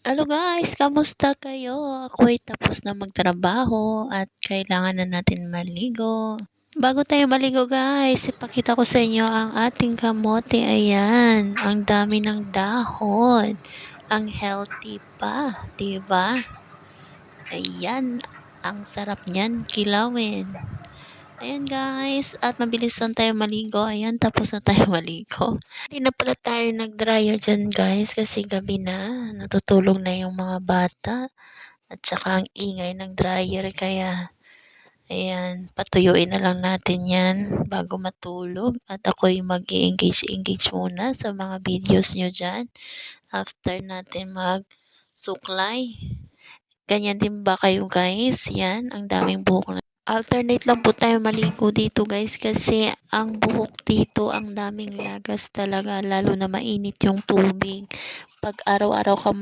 Hello guys, kamusta kayo? Ako'y tapos na magtrabaho at kailangan na natin maligo. Bago tayo maligo guys, ipakita ko sa inyo ang ating kamote. Ayan, ang dami ng dahon. Ang healthy pa, 'di ba? Ayan, ang sarap niyan kilawin. Ayan guys, at mabilis lang tayo maligo. Ayan, tapos na tayo maligo. Hindi na pala tayo nag-dryer dyan guys kasi gabi na. Natutulog na yung mga bata. At saka ang ingay ng dryer kaya ayan, patuyuin na lang natin yan bago matulog. At ako'y mag-engage muna sa mga videos nyo dyan after natin mag-suklay. Ganyan din ba kayo guys? Yan, ang daming buhok na. Alternate lang po tayo maligo dito guys kasi ang buhok dito ang daming lagas talaga lalo na mainit yung tubig. Pag araw-araw ka